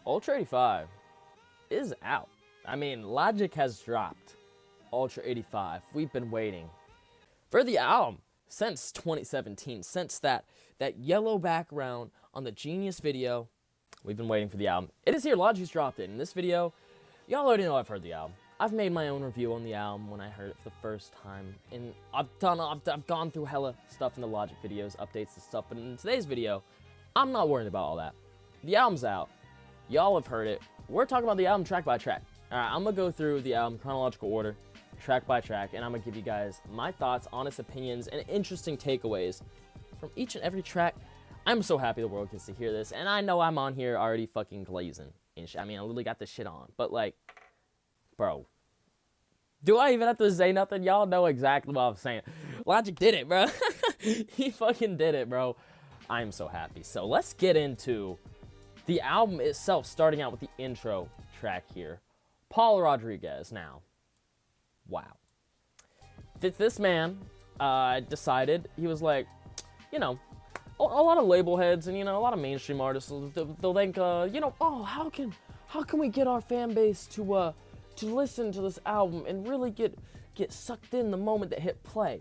Ultra 85 is out. I mean, Logic has dropped Ultra 85. We've been waiting for the album since 2017, since that yellow background on the Genius video. We've been waiting for the album. It is here. Logic's dropped it. In this video, y'all already know I've heard the album. I've made my own review on the album when I heard it for the first time, and I've gone through hella stuff in the Logic videos, updates and stuff, but in today's video, I'm not worried about all that. The album's out. Y'all have heard it. We're talking about the album track by track. Alright, I'm gonna go through the album chronological order, track by track, and I'm gonna give you guys my thoughts, honest opinions, and interesting takeaways from each and every track. I'm so happy the world gets to hear this, and I know I'm on here already fucking glazing and shit. I mean, I literally got this shit on, but like, bro, do I even have to say nothing? Y'all know exactly what I'm saying. Logic did it, bro. He fucking did it, bro. I'm so happy. So let's get into the album itself, starting out with the intro track here. Paul Rodriguez. Now, wow. This man decided, he was like, you know, a lot of label heads and, you know, a lot of mainstream artists, they'll think, you know, oh, how can we get our fan base to listen to this album and really get sucked in the moment that hit play?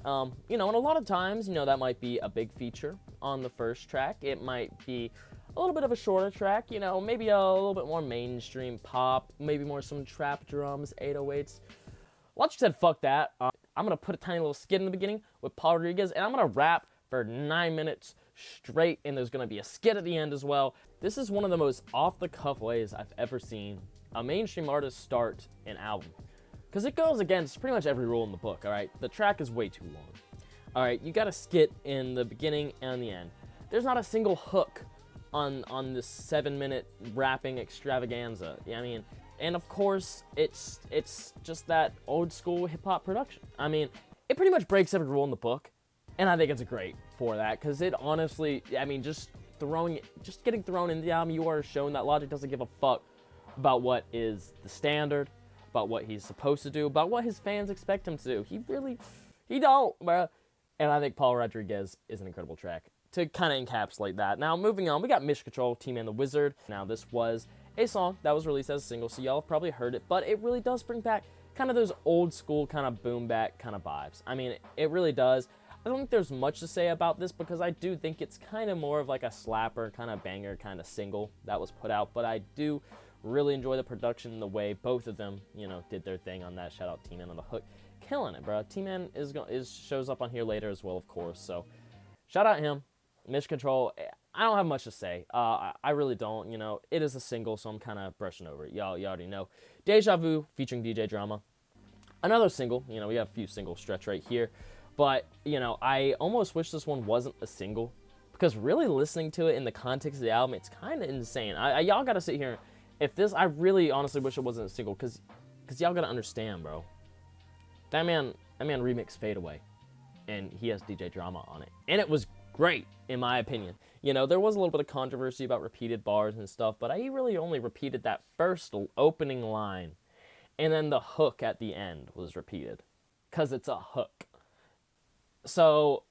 You know, and a lot of times, you know, that might be a big feature on the first track. It might be a little bit of a shorter track, you know, maybe a little bit more mainstream pop, maybe more some trap drums, 808s. Logic said, fuck that. I'm going to put a tiny little skit in the beginning with Paul Rodriguez, and I'm going to rap for 9 minutes straight, and there's going to be a skit at the end as well. This is one of the most off-the-cuff ways I've ever seen a mainstream artist start an album, because it goes against pretty much every rule in the book, all right? The track is way too long. All right, you got a skit in the beginning and the end. There's not a single hook on this 7-minute rapping extravaganza. I mean, and of course, it's just that old school hip-hop production. I mean, it pretty much breaks every rule in the book, and I think it's great for that, because it honestly, I mean, just getting thrown into the album, you are showing that Logic doesn't give a fuck about what is the standard, about what he's supposed to do, about what his fans expect him to do. He don't, bruh. And I think Paul Rodriguez is an incredible track to kind of encapsulate that. Now, moving on, we got Mission Control, T-Man the Wizard. Now, this was a song that was released as a single, so y'all have probably heard it, but it really does bring back kind of those old school kind of boom bap kind of vibes. I mean, it really does. I don't think there's much to say about this, because I do think it's kind of more of like a slapper, kind of banger, kind of single that was put out, but I do really enjoy the production and the way both of them, you know, did their thing on that. Shout out T-Man on the hook. Killing it, bro. T-Man shows up on here later as well, of course, so shout out him. Mission Control, I don't have much to say. I really don't, you know. It is a single, so I'm kind of brushing over it. Y'all already know. Deja Vu featuring DJ Drama. Another single. You know, we have a few single stretch right here. But, you know, I almost wish this one wasn't a single, because really listening to it in the context of the album, it's kind of insane. Y'all got to sit here. I really honestly wish it wasn't a single, because y'all got to understand, bro. That man remixed Fade Away, and he has DJ Drama on it. And it was great, in my opinion. You know, there was a little bit of controversy about repeated bars and stuff, but he really only repeated that first opening line, and then the hook at the end was repeated, because it's a hook. So,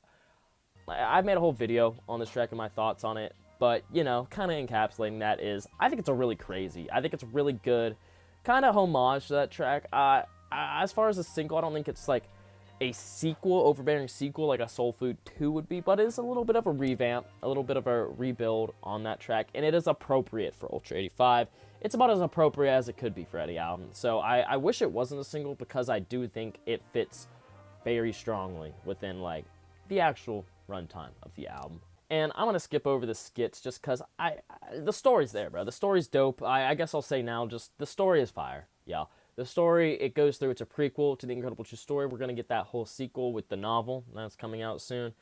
I've made a whole video on this track and my thoughts on it, but, you know, kind of encapsulating that is, I think it's a really crazy, I think it's a really good kind of homage to that track. As far as a single, I don't think it's like a sequel, overbearing sequel like a Soul Food 2 would be, but it's a little bit of a revamp, a little bit of a rebuild on that track, and it is appropriate for Ultra 85. It's about as appropriate as it could be for any album. So I wish it wasn't a single, because I do think it fits very strongly within like the actual runtime of the album. And I'm gonna skip over the skits just because the story's there, bro. The story's dope. I guess I'll say now, just the story is fire, y'all. The story, it goes through, it's a prequel to The Incredible True Story. We're going to get that whole sequel with the novel that's coming out soon.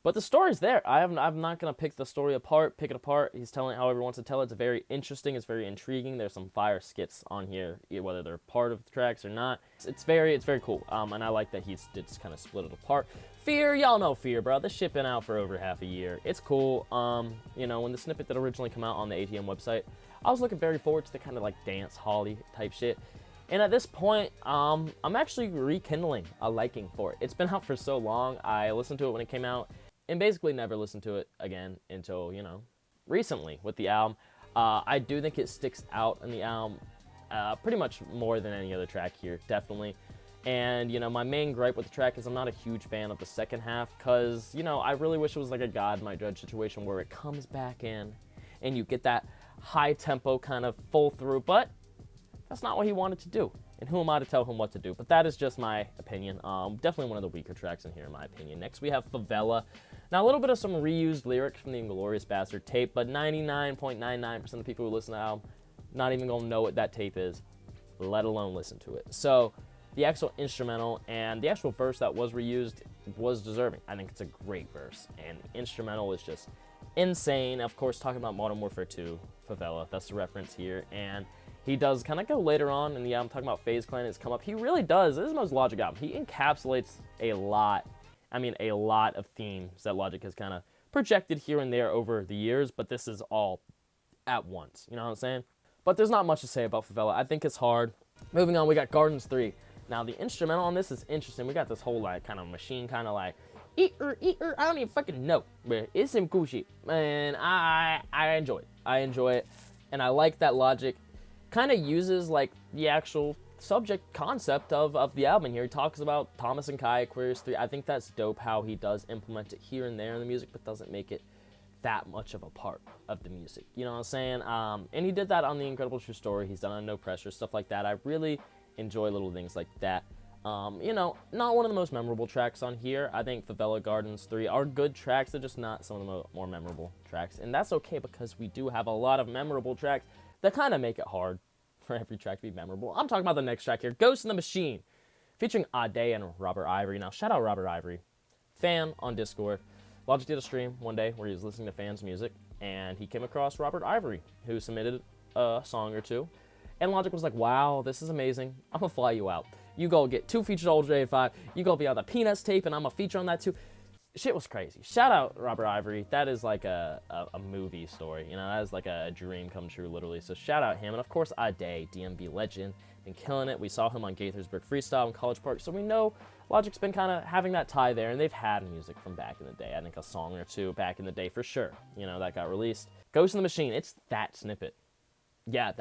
But the story's there. I'm not going to pick it apart. He's telling it however he wants to tell it. It's very interesting. It's very intriguing. There's some fire skits on here, whether they're part of the tracks or not. It's very cool. And I like that he did kind of split it apart. Fear, y'all know Fear, bro. This shit been out for over half a year. It's cool. You know, when the snippet that originally came out on the ATM website, I was looking very forward to the kind of like dance holly type shit. And at this point, I'm actually rekindling a liking for it. It's been out for so long. I listened to it when it came out and basically never listened to it again until, you know, recently with the album. I do think it sticks out in the album pretty much more than any other track here, definitely. And, you know, my main gripe with the track is I'm not a huge fan of the second half because, you know, I really wish it was like a God Might Judge situation where it comes back in and you get that high tempo kind of full through, but that's not what he wanted to do. And who am I to tell him what to do? But that is just my opinion. Definitely one of the weaker tracks in here, in my opinion. Next, we have Favela. Now, a little bit of some reused lyrics from the Inglourious Bastard tape, but 99.99% of people who listen to the album not even going to know what that tape is, let alone listen to it. So the actual instrumental and the actual verse that was reused was deserving. I think it's a great verse, and the instrumental is just insane. Of course, talking about Modern Warfare 2, Favela, that's the reference here, and he does kind of go later on in the album, talking about FaZe Clan has come up. He really does. This is the most Logic album. He encapsulates a lot of themes that Logic has kind of projected here and there over the years, but this is all at once. You know what I'm saying? But there's not much to say about Favela. I think it's hard. Moving on, we got Gardens 3. Now, the instrumental on this is interesting. We got this whole, like, kind of machine, kind of like, eater, I don't even fucking know. But it's some cool shit. And I enjoy it. I enjoy it. And I like that Logic kind of uses, like, the actual subject concept of the album here. He talks about Thomas and Kai, Aquarius 3. I think that's dope how he does implement it here and there in the music, but doesn't make it that much of a part of the music. You know what I'm saying? And he did that on The Incredible True Story. He's done on No Pressure, stuff like that. I really enjoy little things like that. You know, not one of the most memorable tracks on here. I think Favela Gardens 3 are good tracks. They're just not some of the more memorable tracks. And that's okay because we do have a lot of memorable tracks that kind of make it hard for every track to be memorable. I'm talking about the next track here, Ghost in the Machine, featuring Ade and Robert Ivory. Now, shout out Robert Ivory, fan on Discord. Logic did a stream one day where he was listening to fans' music, and he came across Robert Ivory, who submitted a song or two. And Logic was like, wow, this is amazing. I'm going to fly you out. You go get 2 features on Ultra 85. You go be on the Peanuts tape, and I'm going to feature on that too. Shit was crazy. Shout out Robert Ivory. That is like a movie story. You know, that is like a dream come true, literally. So shout out him. And of course, Ade, DMB legend, been killing it. We saw him on Gaithersburg Freestyle in College Park. So we know Logic's been kind of having that tie there. And they've had music from back in the day. I think a song or two back in the day for sure. You know, that got released. Ghost in the Machine. It's that snippet. Yeah,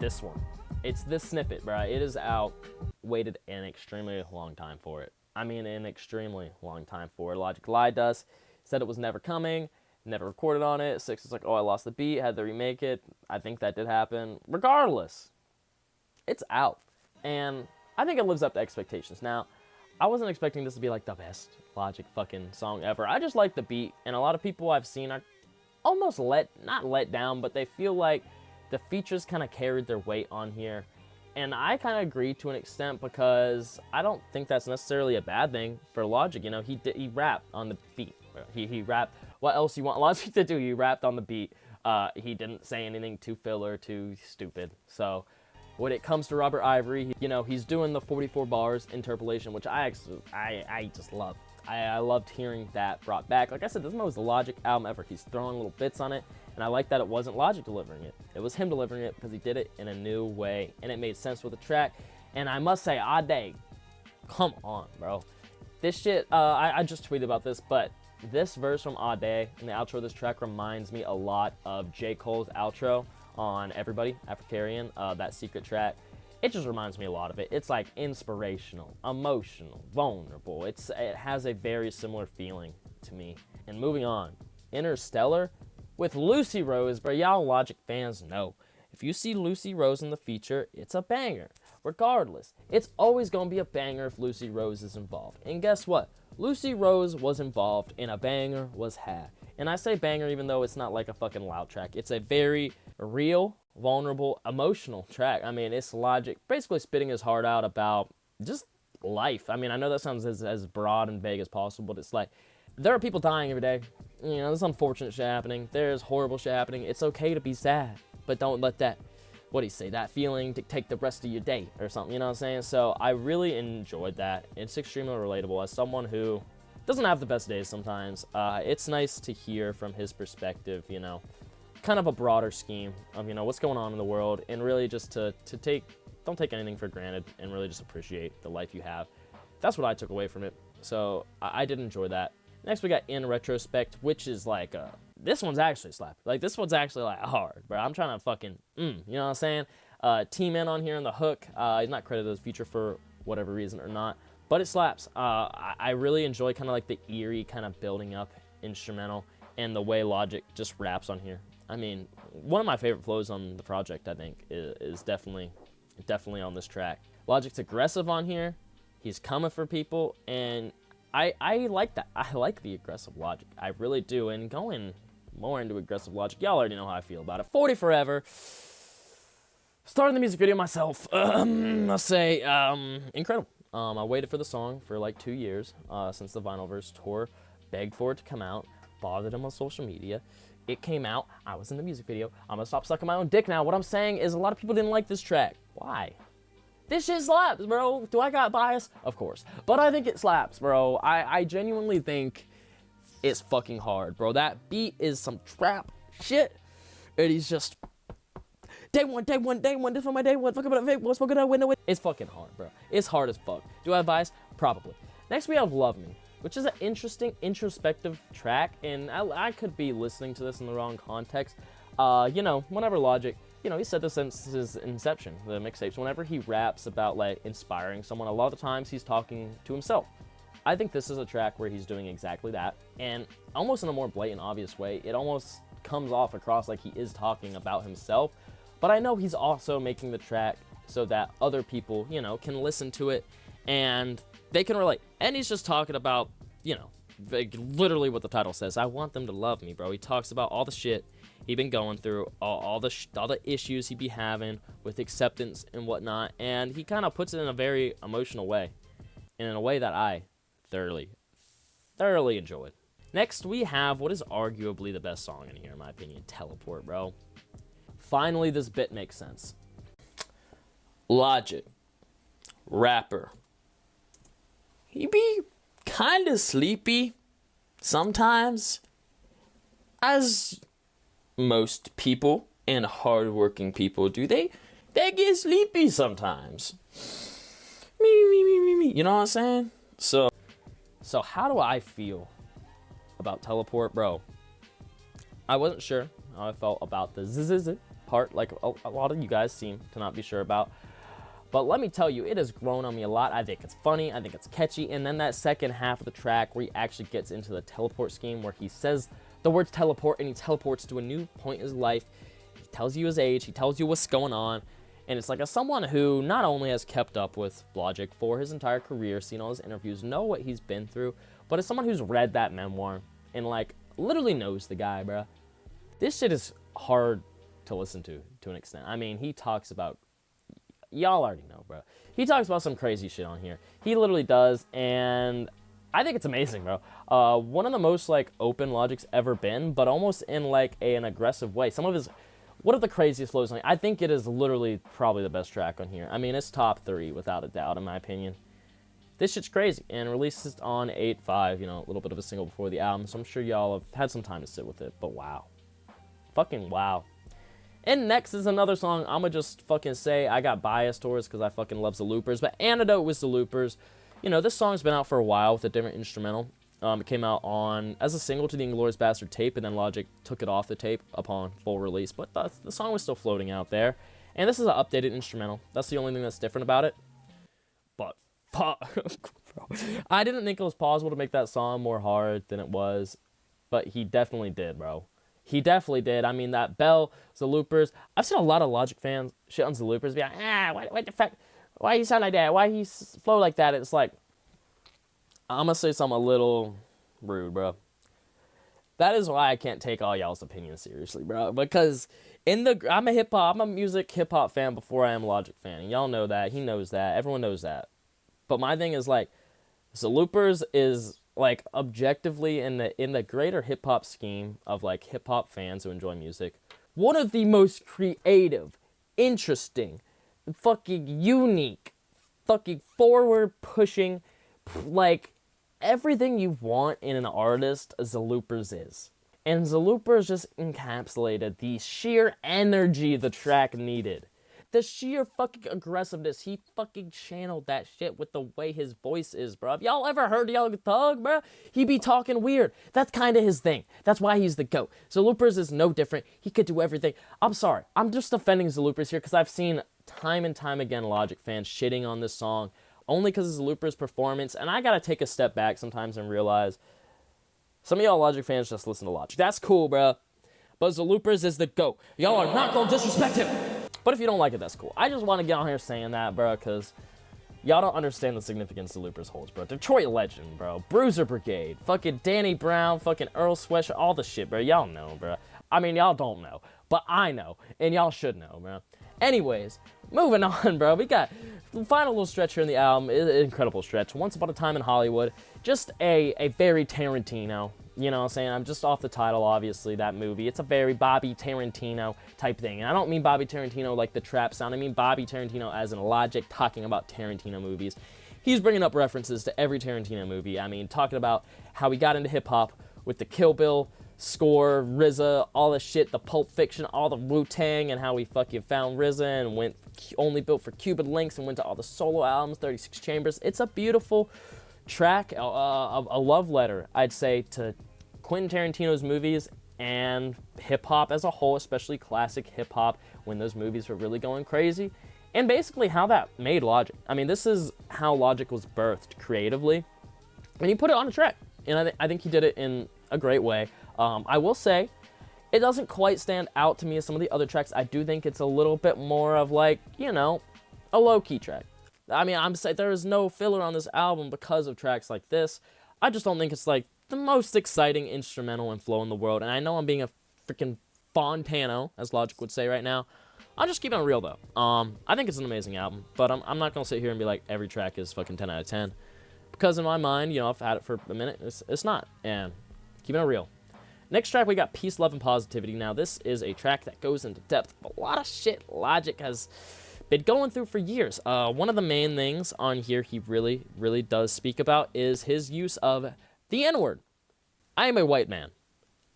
this one. It's this snippet, bro. It is out. Waited an extremely long time for it. I mean, an extremely long time for it. Logic lied to us, said it was never coming, never recorded on it. Six was like, oh, I lost the beat, had to remake it. I think that did happen. Regardless, it's out. And I think it lives up to expectations. Now, I wasn't expecting this to be like the best Logic fucking song ever. I just like the beat, and a lot of people I've seen are almost not let down, but they feel like the features kind of carried their weight on here. And I kind of agree to an extent because I don't think that's necessarily a bad thing for Logic. You know, he rapped on the beat. He rapped. What else you want Logic to do? He rapped on the beat. He didn't say anything too filler, too stupid. So when it comes to Robert Ivory, you know, he's doing the 44 bars interpolation, which I just love. I loved hearing that brought back. Like I said, this was the Logic album ever. He's throwing little bits on it. And I like that it wasn't Logic delivering it. It was him delivering it because he did it in a new way. And it made sense with the track. And I must say, Ade, come on, bro. This shit, I just tweeted about this, but this verse from Ade in the outro of this track reminds me a lot of J. Cole's outro on Everybody, Africarian, that secret track. It just reminds me a lot of it. It's like inspirational, emotional, vulnerable. It has a very similar feeling to me. And moving on, Innerstellar with Lucy Rose, but y'all Logic fans know. If you see Lucy Rose in the feature, it's a banger. Regardless, it's always going to be a banger if Lucy Rose is involved. And guess what? Lucy Rose was involved and a banger was had. And I say banger even though it's not like a fucking loud track. It's a very real, vulnerable, emotional track. I mean, it's Logic basically spitting his heart out about just life. I mean, I know that sounds as broad and vague as possible, but it's like, there are people dying every day. You know, there's unfortunate shit happening. There's horrible shit happening. It's okay to be sad, but don't let that, what do you say, that feeling dictate the rest of your day or something, you know what I'm saying? So I really enjoyed that. It's extremely relatable. As someone who doesn't have the best days sometimes, it's nice to hear from his perspective, you know, kind of a broader scheme of, you know, what's going on in the world, and really just to don't take anything for granted and really just appreciate the life you have. That's what I took away from it. So I did enjoy that. Next, we got In Retrospect, which is like a this one's actually slappy. Like, this one's actually, like, hard, bro. I'm trying to fucking, you know what I'm saying? T-Man on here in the hook. He's not credited as feature for whatever reason or not, but it slaps. I really enjoy kind of like the eerie kind of building up instrumental and the way Logic just raps on here. I mean, one of my favorite flows on the project, I think, is definitely on this track. Logic's aggressive on here. He's coming for people, and I like that. I like the aggressive Logic. I really do. And going more into aggressive Logic, y'all already know how I feel about it. 40 Forever. Starting the music video myself. I'll say, incredible. I waited for the song for like 2 years since the Vinylverse tour. Begged for it to come out. Bothered him on social media. It came out. I was in the music video. I'm gonna stop sucking my own dick now. What I'm saying is a lot of people didn't like this track. Why? This shit slaps, bro. Do I got bias? Of course. But I think it slaps, bro. I genuinely think it's fucking hard, bro. That beat is some trap shit. And he's just... Day one. This is my day one. Fuck about it. What's fucking out window? It's fucking hard, bro. It's hard as fuck. Do I have bias? Probably. Next, we have Love Me, which is an interesting, introspective track. And I could be listening to this in the wrong context. You know, whenever Logic... You know, he said this since his inception, the mixtapes. Whenever he raps about, like, inspiring someone, a lot of the times he's talking to himself. I think this is a track where he's doing exactly that. And almost in a more blatant, obvious way, it almost comes off across like he is talking about himself. But I know he's also making the track so that other people, you know, can listen to it and they can relate. And he's just talking about, you know, like, literally what the title says. I want them to love me, bro. He talks about all the shit he been going through, all the issues he be having with acceptance and whatnot, and he kind of puts it in a very emotional way, and in a way that I thoroughly enjoyed. Next, we have what is arguably the best song in here, in my opinion, Teleport, bro. Finally, this bit makes sense. Logic, rapper. He be kind of sleepy sometimes, as most people and hardworking people do. They get sleepy sometimes. Me. You know what I'm saying? So how do I feel about Teleport, bro? I wasn't sure how I felt about the zzz part, like a lot of you guys seem to not be sure about. But let me tell you, it has grown on me a lot. I think it's funny, I think it's catchy, and then that second half of the track where he actually gets into the teleport scheme, where he says the words teleport and he teleports to a new point in his life. He tells you his age, he tells you what's going on, and it's like as someone who not only has kept up with Logic for his entire career, seen all his interviews, know what he's been through, but as someone who's read that memoir and like literally knows the guy, bro, this shit is hard to listen to an extent. I mean, he talks about, y'all already know, bro. He talks about some crazy shit on here. He literally does, and I think it's amazing, bro. One of the most, like, open Logic's ever been, but almost in, like, an aggressive way. One of the craziest flows on here. I think it is literally probably the best track on here. I mean, it's top 3, without a doubt, in my opinion. This shit's crazy, and released on 8/5, you know, a little bit of a single before the album, so I'm sure y'all have had some time to sit with it, but wow. Fucking wow. And next is another song I'm gonna just fucking say I got biased towards because I fucking love ZelooperZ, but Antidote with ZelooperZ. You know, this song's been out for a while with a different instrumental. It came out as a single to the Inglourious Bastard tape, and then Logic took it off the tape upon full release, but the song was still floating out there. And this is an updated instrumental. That's the only thing that's different about it. But fuck, bro. I didn't think it was possible to make that song more hard than it was, but he definitely did, bro. He definitely did. I mean, that bell, ZelooperZ. I've seen a lot of Logic fans shit on ZelooperZ be like, what the fuck? Why you sound like that? Why he flow like that? It's like, I'm going to say something a little rude, bro. That is why I can't take all y'all's opinions seriously, bro. Because I'm a music hip-hop fan before I am a Logic fan. And y'all know that. He knows that. Everyone knows that. But my thing is, like, ZelooperZ is, like, objectively in the greater hip-hop scheme of, like, hip-hop fans who enjoy music, one of the most creative, interesting, fucking unique, fucking forward-pushing, like, everything you want in an artist, ZelooperZ is. And ZelooperZ just encapsulated the sheer energy the track needed. The sheer fucking aggressiveness, he fucking channeled that shit with the way his voice is, bro. Have y'all ever heard Young Thug, bro? He be talking weird. That's kind of his thing. That's why he's the GOAT. ZelooperZ is no different. He could do everything. I'm sorry. I'm just defending ZelooperZ here because I've seen time and time again Logic fans shitting on this song only because of ZelooperZ's performance, and I gotta take a step back sometimes and realize some of y'all Logic fans just listen to Logic. That's cool, bro. But ZelooperZ is the GOAT. Y'all are not gonna disrespect him. But if you don't like it, that's cool. I just want to get on here saying that, bro, because y'all don't understand the significance ZelooperZ holds, bro. Detroit legend, bro. Bruiser Brigade. Fucking Danny Brown. Fucking Earl Sweatshirt. All the shit, bro. Y'all know, bro. I mean, y'all don't know. But I know. And y'all should know, bro. Anyways, moving on, bro. We got the final little stretch here in the album. It's an incredible stretch. Once Upon a Time in Hollywood. Just a very Tarantino. You know what I'm saying? I'm just off the title, obviously, that movie. It's a very Bobby Tarantino type thing. And I don't mean Bobby Tarantino like the trap sound. I mean Bobby Tarantino as in Logic talking about Tarantino movies. He's bringing up references to every Tarantino movie. I mean, talking about how he got into hip-hop with the Kill Bill score, RZA, all the shit, the Pulp Fiction, all the Wu-Tang, and how he fucking found RZA and went only built for Cuban Links and went to all the solo albums, 36 Chambers. It's a beautiful track, a love letter, I'd say, to Quentin Tarantino's movies and hip-hop as a whole, especially classic hip-hop when those movies were really going crazy, and basically how that made Logic. I mean, this is how Logic was birthed creatively, and he put it on a track, and I think he did it in a great way. I will say, it doesn't quite stand out to me as some of the other tracks. I do think it's a little bit more of like, you know, a low-key track. I mean, I'm saying there is no filler on this album because of tracks like this. I just don't think it's like the most exciting instrumental and flow in the world. And I know I'm being a freaking Fontano, as Logic would say right now. I'm just keeping it real though. I think it's an amazing album, but I'm not gonna sit here and be like every track is fucking 10 out of 10, because in my mind, you know, I've had it for a minute. It's not, and keeping it real. Next track, we got Peace, Love, and Positivity. Now, this is a track that goes into depth. A lot of shit Logic has been going through for years. One of the main things on here he really, really does speak about is his use of the N-word. I am a white man.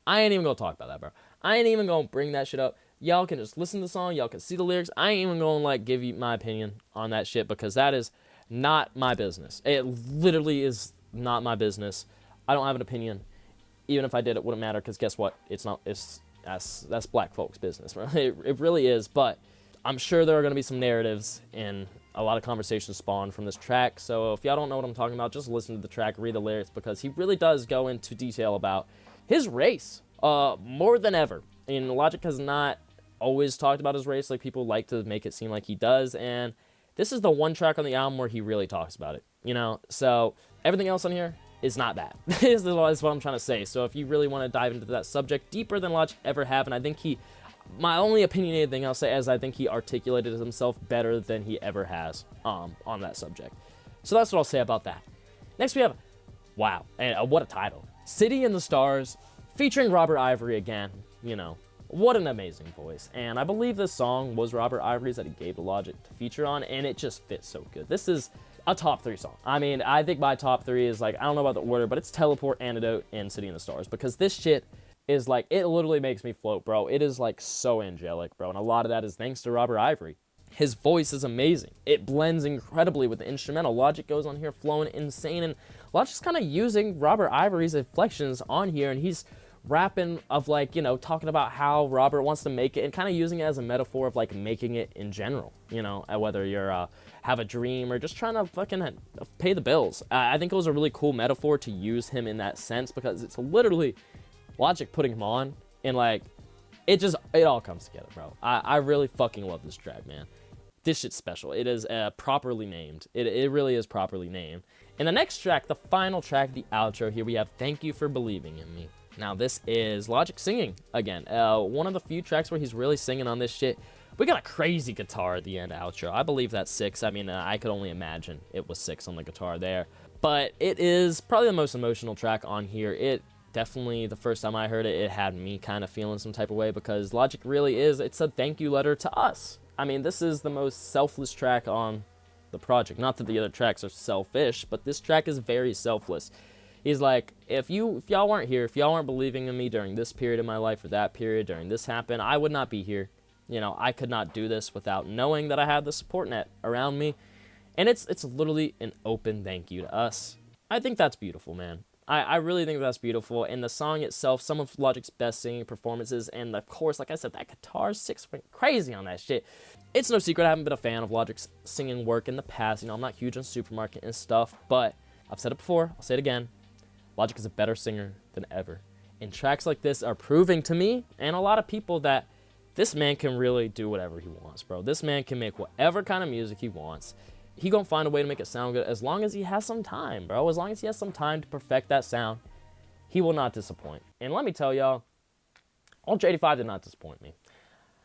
I ain't even gonna talk about that, bro. I ain't even gonna bring that shit up. Y'all can just listen to the song. Y'all can see the lyrics. I ain't even gonna, like, give you my opinion on that shit because that is not my business. It literally is not my business. I don't have an opinion. Even if I did, it wouldn't matter because guess what? It's not. That's black folks' business, right? It really is. But I'm sure there are going to be some narratives and a lot of conversations spawned from this track. So if y'all don't know what I'm talking about, just listen to the track, read the lyrics, because he really does go into detail about his race more than ever. And Logic has not always talked about his race like people like to make it seem like he does. And this is the one track on the album where he really talks about it. You know, so everything else on here is not bad. Is what I'm trying to say. So if you really want to dive into that subject deeper than Logic ever have, and I think my only opinionated thing I'll say is I think he articulated himself better than he ever has on that subject. So that's what I'll say about that. Next we have, wow, and what a title. City in the Stars, featuring Robert Ivory again. You know, what an amazing voice. And I believe this song was Robert Ivory's that he gave to Logic to feature on, and it just fits so good. This is a top 3 song. I mean, I think my top 3 is like, I don't know about the order, but it's Teleport, Antidote, and City in the Stars, because this shit is like, it literally makes me float, bro. It is like so angelic, bro, and a lot of that is thanks to Robert Ivory. His voice is amazing. It blends incredibly with the instrumental. Logic goes on here flowing insane, and Logic's kind of using Robert Ivory's inflections on here, and he's rapping of like, you know, talking about how Robert wants to make it and kind of using it as a metaphor of like making it in general, you know, whether you're have a dream or just trying to fucking pay the bills. I think it was a really cool metaphor to use him in that sense because it's literally Logic putting him on, and like it all comes together, bro. I really fucking love this track, man. This shit's special. It is properly named. It really is properly named. And the next track, the final track, the outro, here we have Thank You for Believing in Me. Now, this is Logic singing again. One of the few tracks where he's really singing on this shit. We got a crazy guitar at the end outro. I believe that's 6. I mean, I could only imagine it was 6 on the guitar there. But it is probably the most emotional track on here. It definitely, the first time I heard it, it had me kind of feeling some type of way because Logic really is, it's a thank you letter to us. I mean, this is the most selfless track on the project. Not that the other tracks are selfish, but this track is very selfless. He's like, if y'all weren't here, if y'all weren't believing in me during this period of my life or that period, during this happened, I would not be here. You know, I could not do this without knowing that I had the support net around me. And it's literally an open thank you to us. I think that's beautiful, man. I really think that's beautiful. And the song itself, some of Logic's best singing performances, and of course, like I said, that guitar 6 went crazy on that shit. It's no secret I haven't been a fan of Logic's singing work in the past. You know, I'm not huge on Supermarket and stuff, but I've said it before, I'll say it again. Logic is a better singer than ever. And tracks like this are proving to me and a lot of people that this man can really do whatever he wants, bro. This man can make whatever kind of music he wants. He gonna find a way to make it sound good as long as he has some time, bro. As long as he has some time to perfect that sound, he will not disappoint. And let me tell y'all, Ultra 85 did not disappoint me.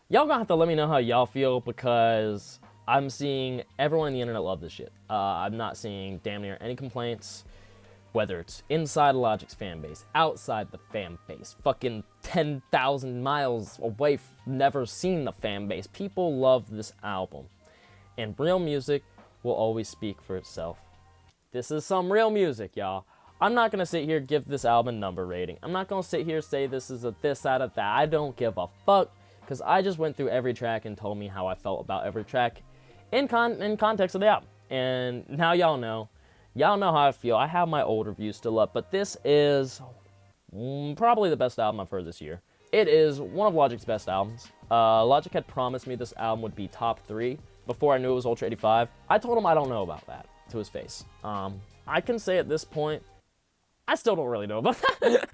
Y'all gonna have to let me know how y'all feel, because I'm seeing everyone on the internet love this shit. I'm not seeing damn near any complaints, whether it's inside Logic's fan base, outside the fan base, fucking 10,000 miles away, never seen the fan base. People love this album. And real music will always speak for itself. This is some real music, y'all. I'm not gonna sit here and give this album a number rating. I'm not gonna sit here and say this is a this out of that. I don't give a fuck, because I just went through every track and told me how I felt about every track in context of the album. And now y'all know how I feel. I have my old reviews still up, but this is probably the best album I've heard this year. It is one of Logic's best albums. Logic had promised me this album would be top 3 before I knew it was Ultra 85. I told him I don't know about that to his face. I can say at this point, I still don't really know about that.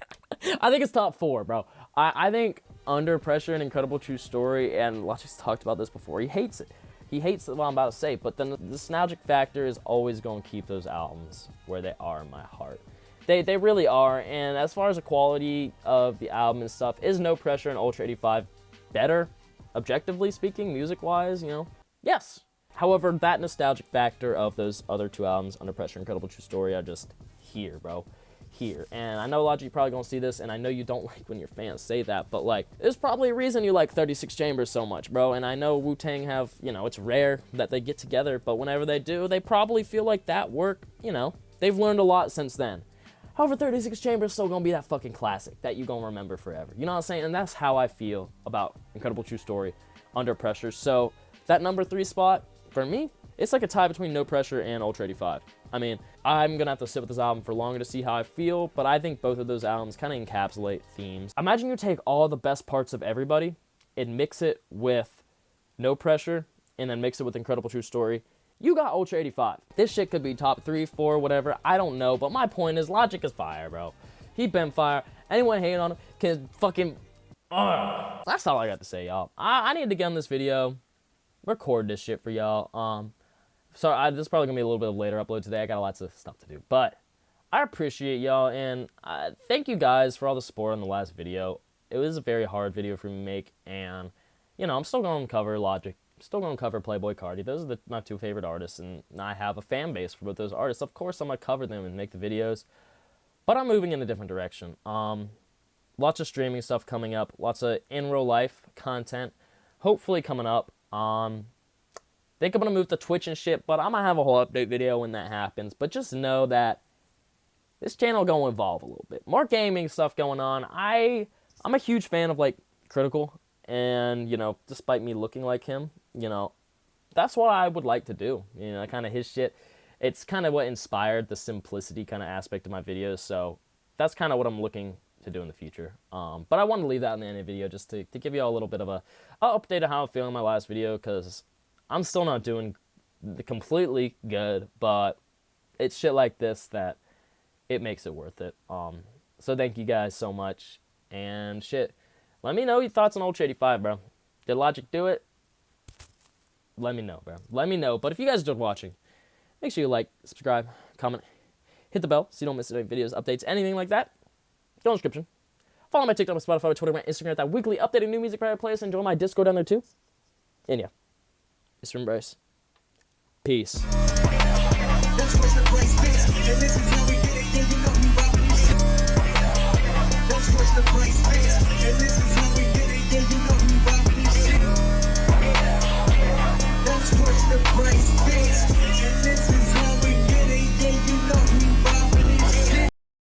I think it's top 4, bro. I think Under Pressure and Incredible True Story, and Logic's talked about this before, he hates it. He hates what I'm about to say, but then the nostalgic factor is always going to keep those albums where they are in my heart. They really are, and as far as the quality of the album and stuff, is No Pressure and Ultra 85 better, objectively speaking, music-wise, you know? Yes. However, that nostalgic factor of those other 2 albums, Under Pressure and Incredible True Story, are just here, bro. Here. And I know Logic, you're probably gonna see this, and I know you don't like when your fans say that, but like, there's probably a reason you like 36 Chambers so much, bro. And I know Wu-Tang have, you know, it's rare that they get together, but whenever they do, they probably feel like that work, you know, they've learned a lot since then. However, 36 Chambers is still gonna be that fucking classic that you gonna remember forever. You know what I'm saying? And that's how I feel about Incredible True Story, Under Pressure. So that number 3 spot, for me, it's like a tie between No Pressure and Ultra 85. I mean, I'm gonna have to sit with this album for longer to see how I feel, but I think both of those albums kind of encapsulate themes. Imagine you take all the best parts of everybody and mix it with No Pressure, and then mix it with Incredible True Story. You got Ultra 85. This shit could be top 3, 4, whatever, I don't know, but my point is, Logic is fire, bro. He been fire. Anyone hating on him can fucking... That's all I got to say, y'all. I need to get on this video, record this shit for y'all. Sorry, this is probably gonna be a little bit of a later upload today. I got lots of stuff to do, but I appreciate y'all, and thank you guys for all the support on the last video. It was a very hard video for me to make, and you know, I'm still gonna cover Logic, still gonna cover Playboi Carti. Those are my 2 favorite artists, and I have a fan base for both those artists. Of course, I'm gonna cover them and make the videos, but I'm moving in a different direction. Lots of streaming stuff coming up, lots of in real life content, hopefully coming up. Think I'm gonna move to Twitch and shit, but I'm gonna have a whole update video when that happens. But just know that this channel gonna evolve a little bit. More gaming stuff going on. I'm a huge fan of like Critical, and you know, despite me looking like him, you know, that's what I would like to do. You know, kind of his shit. It's kind of what inspired the simplicity kind of aspect of my videos. So that's kind of what I'm looking to do in the future. But I wanted to leave that in the end of the video just to give you all a little bit of a update of how I'm feeling in my last video, because I'm still not doing completely good, but it's shit like this that it makes it worth it. So thank you guys so much, and shit, let me know your thoughts on Ultra 85, bro. Did Logic do it? Let me know, bro. Let me know. But if you guys are watching, make sure you like, subscribe, comment, hit the bell so you don't miss any videos, updates, anything like that. Go in the description. Follow my TikTok, my Spotify, my Twitter, my Instagram at that weekly updating new music private playlist, and join my Discord down there too. And yeah, it's from Bryce. Peace.